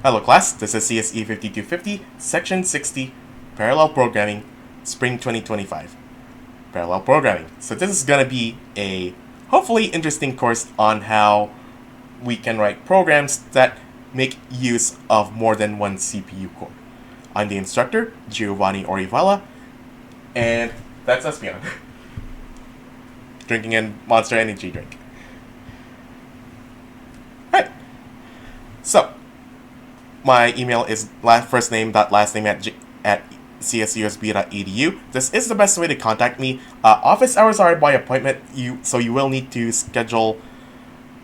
Hello class, this is CSE-5250, Section 60, Parallel Programming, Spring 2025. Parallel Programming. So this is going to be a hopefully interesting course on how we can write programs that make use of more than one CPU core. I'm the instructor, Giovanni Orivala, and that's Espion. Drinking a Monster Energy drink. Right. So, my email is firstname.lastname at csusb.edu. This is the best way to contact me. Office hours are by appointment, so you will need to schedule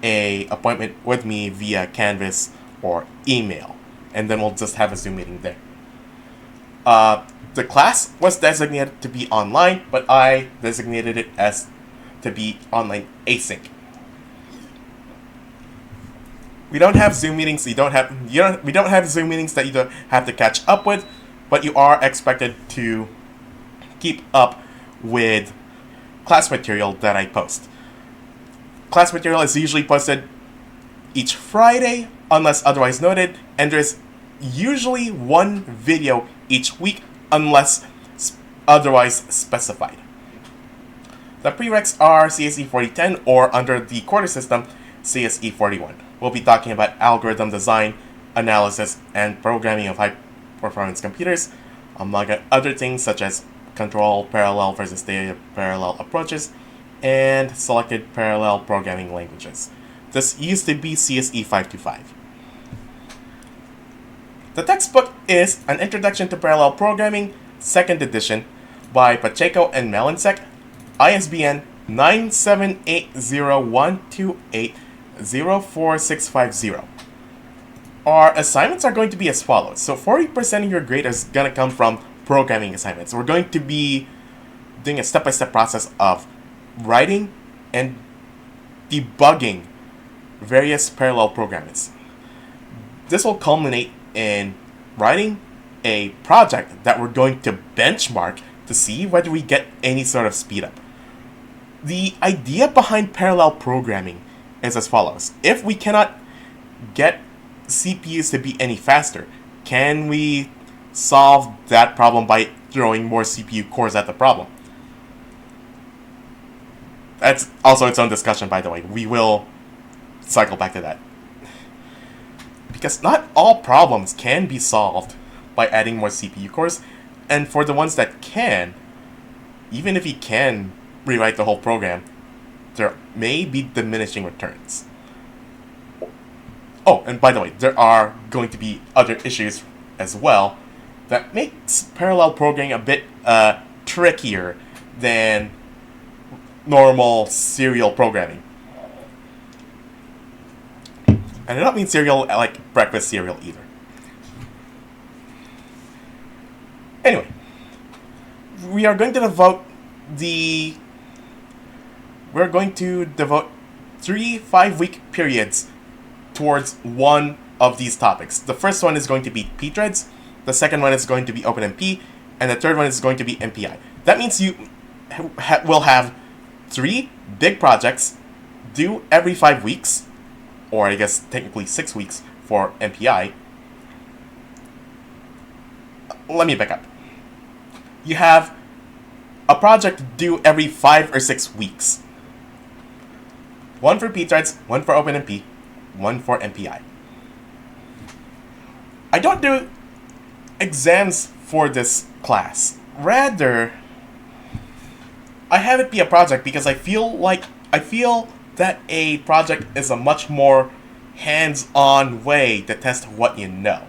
a appointment with me via Canvas or email, and then we'll just have a Zoom meeting there. The class was designated to be online, but I designated it as to be online async. We don't have Zoom meetings. We don't have Zoom meetings that you don't have to catch up with, but you are expected to keep up with class material that I post. Class material is usually posted each Friday, unless otherwise noted, and there's usually one video each week, unless otherwise specified. The prereqs are CSE 4010, or under the quarter system, CSE 41. We'll be talking about algorithm design, analysis, and programming of high-performance computers, among other things such as control parallel versus data parallel approaches, and selected parallel programming languages. This used to be CSE 525. The textbook is An Introduction to Parallel Programming, 2nd edition, by Pacheco and Malinsek, ISBN 9780128-04650. Our assignments are going to be as follows. So 40% of your grade is going to come from programming assignments. We're going to be doing a step-by-step process of writing and debugging various parallel programs. This will culminate in writing a project that we're going to benchmark to see whether we get any sort of speed up. The idea behind parallel programming is as follows. If we cannot get CPUs to be any faster, can we solve that problem by throwing more CPU cores at the problem? That's also its own discussion, by the way. We will cycle back to that. Because not all problems can be solved by adding more CPU cores, and for the ones that can, even if you can rewrite the whole program, there may be diminishing returns. Oh, and by the way, there are going to be other issues as well that makes parallel programming a bit trickier than normal serial programming. And I don't mean cereal like breakfast cereal either. Anyway, we are going to devote 3 5-week periods towards one of these topics. The first one is going to be pthreads, the second one is going to be OpenMP, and the third one is going to be MPI. That means you will have 3 big projects due every 5 weeks, or I guess technically 6 weeks for MPI. Let me back up. You have a project due every 5 or 6 weeks. One for pthreads, one for OpenMP, one for MPI. I don't do exams for this class. Rather, I have it be a project because I feel that a project is a much more hands-on way to test what you know.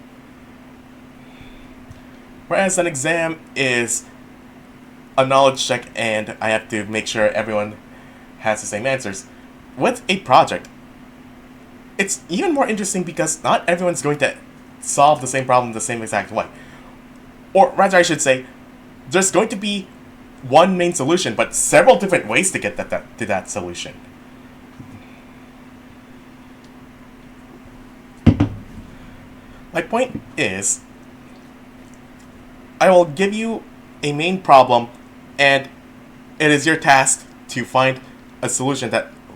Whereas an exam is a knowledge check and I have to make sure everyone has the same answers. With a project, it's even more interesting because not everyone's going to solve the same problem the same exact way. Or rather, I should say, there's going to be one main solution, but several different ways to get to that solution. My point is, I will give you a main problem, and it is your task to find a solution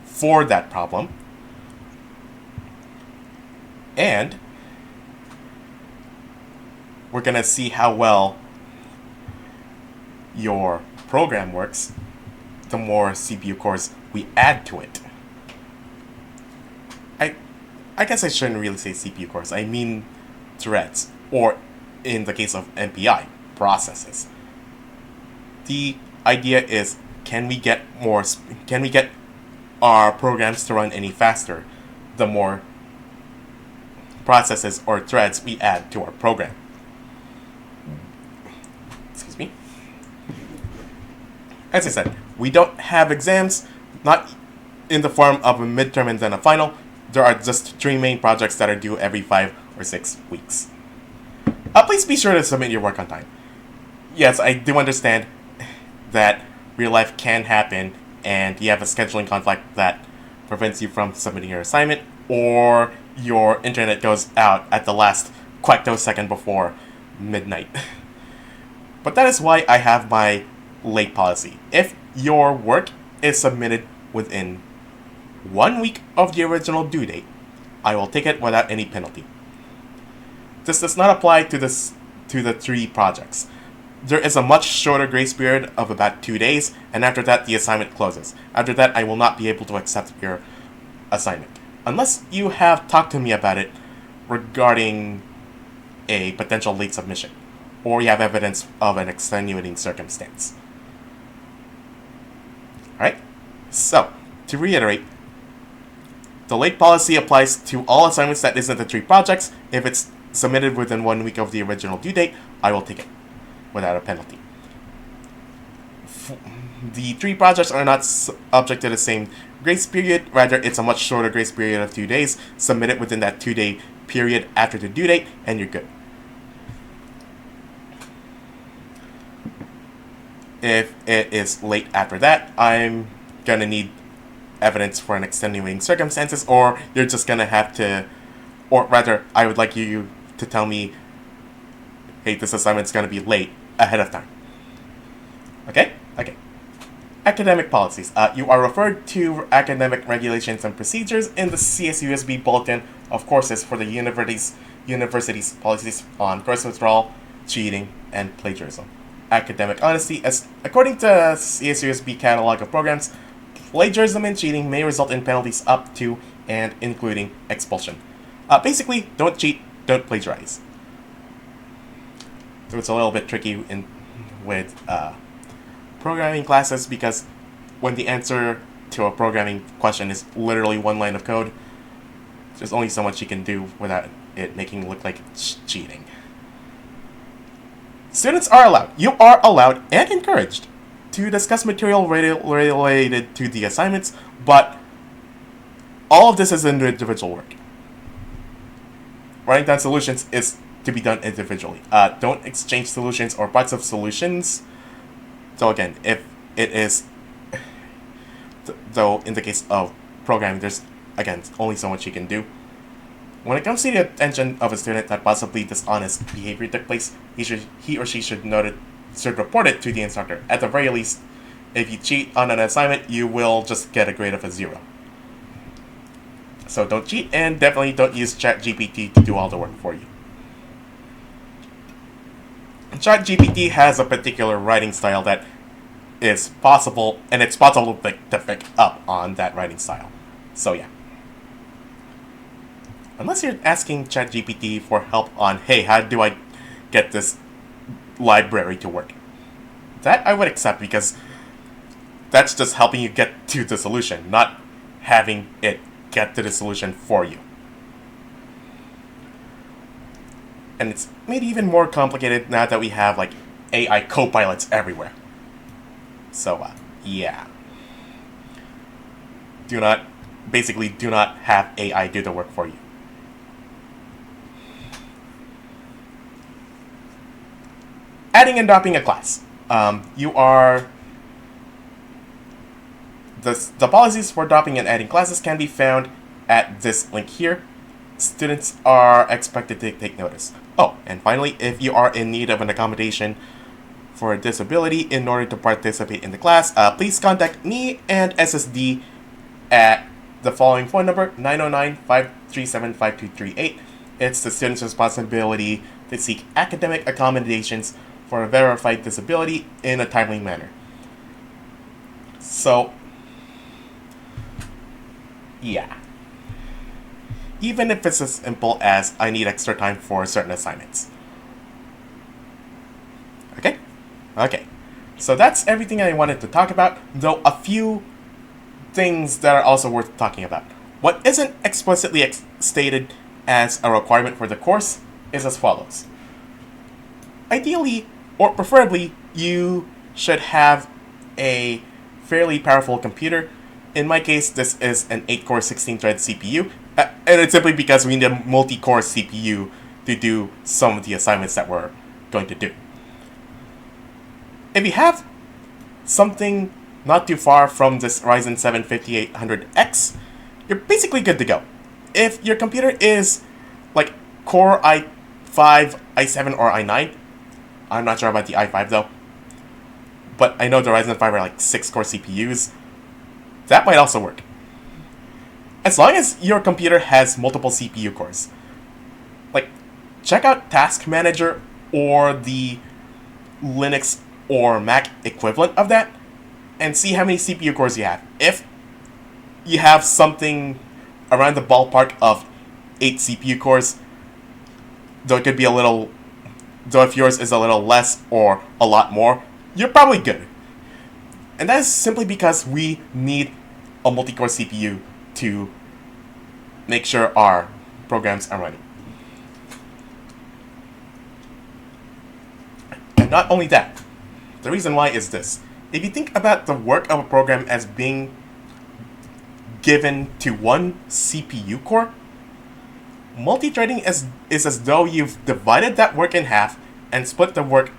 for that problem. And we're gonna see how well your program works, the more CPU cores we add to it. I guess I shouldn't really say CPU cores. I mean threads, or in the case of MPI, processes. The idea is, can we get our programs to run any faster the more processes or threads we add to our program? Excuse me. As I said, we don't have exams, not in the form of a midterm and then a final. There are just 3 main projects that are due every 5 or 6 weeks. Please be sure to submit your work on time. Yes, I do understand that real life can happen and you have a scheduling conflict that prevents you from submitting your assignment, or your internet goes out at the last quectosecond before midnight. But that is why I have my late policy. If your work is submitted within 1 week of the original due date, I will take it without any penalty. This does not apply to the 3 projects. There is a much shorter grace period of about 2 days, and after that the assignment closes. After that, I will not be able to accept your assignment, unless you have talked to me about it regarding a potential late submission, or you have evidence of an extenuating circumstance. Alright? So, to reiterate, the late policy applies to all assignments that isn't the 3 projects. If it's submitted within 1 week of the original due date, I will take it without a penalty. The 3 projects are not subject to the same grace period. Rather, it's a much shorter grace period of 2 days. Submit it within that 2-day period after the due date, and you're good. If it is late after that, I'm gonna need evidence for an extenuating circumstances, or you're just gonna have to, or rather, I would like you to tell me, hey, this assignment's gonna be late ahead of time. Okay? Okay. Academic policies. You are referred to academic regulations and procedures in the CSUSB bulletin of courses for the university's policies on course withdrawal, cheating, and plagiarism. Academic honesty. As according to CSUSB catalog of programs, plagiarism and cheating may result in penalties up to and including expulsion. Basically, don't cheat, don't plagiarize. So it's a little bit tricky with programming classes, because when the answer to a programming question is literally 1 line of code, there's only so much you can do without it making it look like it's cheating. Students are allowed, you are allowed and encouraged to discuss material related to the assignments, but all of this is individual work. Writing down solutions is to be done individually. Don't exchange solutions or parts of solutions. So again, if it is, though in the case of programming, there's, again, only so much you can do. When it comes to the attention of a student that possibly dishonest behavior took place, he or she should report it to the instructor. At the very least, if you cheat on an assignment, you will just get a grade of a 0. So don't cheat, and definitely don't use ChatGPT to do all the work for you. ChatGPT has a particular writing style that is possible, and it's possible to pick up on that writing style. So yeah. Unless you're asking ChatGPT for help on, hey, how do I get this library to work? That I would accept, because that's just helping you get to the solution, not having it get to the solution for you. And it's made even more complicated now that we have like AI co-pilots everywhere. So yeah. Do not have AI do the work for you. Adding and dropping a class. The policies for dropping and adding classes can be found at this link here. Students are expected to take notice. Oh, and finally, if you are in need of an accommodation for a disability in order to participate in the class, please contact me and SSD at the following phone number, 909-537-5238. it's the student's responsibility to seek academic accommodations for a verified disability in a timely manner. So, yeah. Even if it's as simple as I need extra time for certain assignments. Okay? Okay. So that's everything I wanted to talk about, though a few things that are also worth talking about. What isn't explicitly stated as a requirement for the course is as follows. Ideally, or preferably, you should have a fairly powerful computer. In my case, this is an 8-core 16-thread CPU, and it's simply because we need a multi-core CPU to do some of the assignments that we're going to do. If you have something not too far from this Ryzen 7 5800X, you're basically good to go. If your computer is like Core i5, i7, or i9, I'm not sure about the i5 though, but I know the Ryzen 5 are like 6-core CPUs, that might also work. As long as your computer has multiple CPU cores. Like, check out Task Manager or the Linux or Mac equivalent of that, and see how many CPU cores you have. If you have something around the ballpark of 8 CPU cores, though it could be a little, though if yours is a little less or a lot more, you're probably good. And that is simply because we need a multi-core CPU to make sure our programs are running. And not only that, the reason why is this. If you think about the work of a program as being given to one CPU core, multi-threading is as though you've divided that work in half and split the work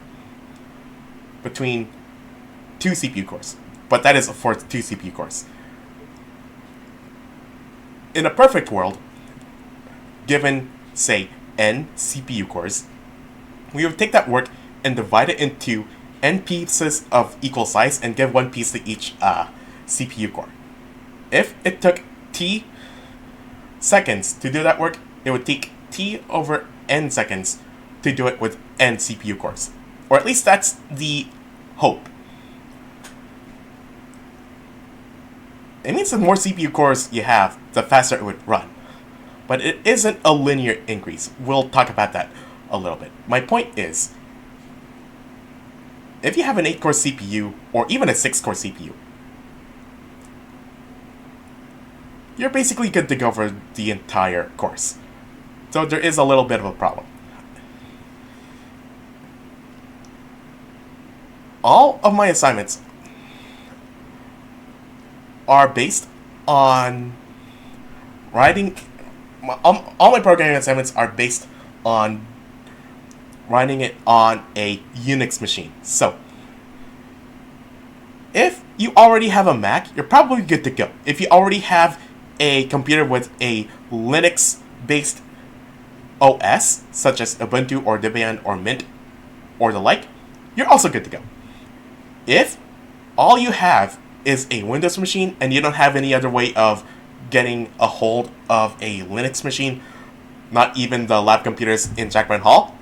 between 2 CPU cores. But that is for 2 CPU cores. In a perfect world, given, say, n CPU cores, we would take that work and divide it into n pieces of equal size and give 1 piece to each CPU core. If it took t seconds to do that work, it would take t over n seconds to do it with n CPU cores. Or at least that's the hope. It means the more CPU cores you have, the faster it would run. But it isn't a linear increase. We'll talk about that a little bit. My point is, if you have an 8-core CPU, or even a 6-core CPU, you're basically good to go for the entire course. So there is a little bit of a problem. All of my assignments are based on writing. All my programming assignments are based on running it on a Unix machine. So, if you already have a Mac, you're probably good to go. If you already have a computer with a Linux-based OS, such as Ubuntu or Debian or Mint or the like, you're also good to go. If all you have is a Windows machine and you don't have any other way of getting a hold of a Linux machine, not even the lab computers in Jackman Hall,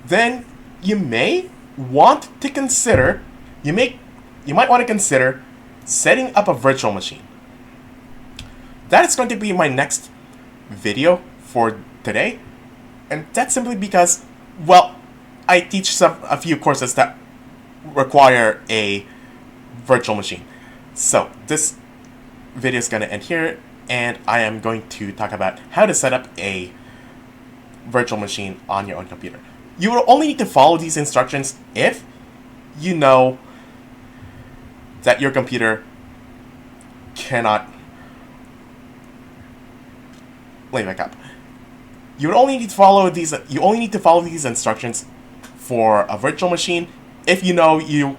then you may want to consider, you might want to consider setting up a virtual machine. That is going to be my next video for today, and that's simply because, well, I teach a few courses that require a virtual machine. So this video is going to end here, and I am going to talk about how to set up a virtual machine on your own computer. You will only need to follow these instructions if you know that your computer cannot. Let me back up. You would only need to follow these. You only need to follow these instructions for a virtual machine if you know you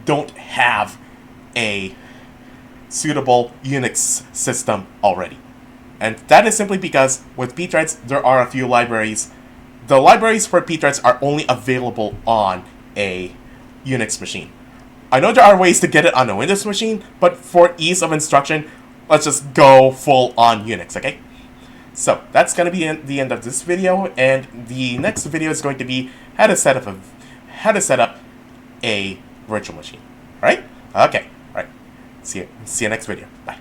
don't have a suitable Unix system already. And that is simply because with pthreads, there are a few libraries. The libraries for pthreads are only available on a Unix machine. I know there are ways to get it on a Windows machine, but for ease of instruction, let's just go full on Unix, okay? So that's going to be the end of this video, and the next video is going to be how to set up a virtual machine. All right? Okay. All right. See you next video. Bye.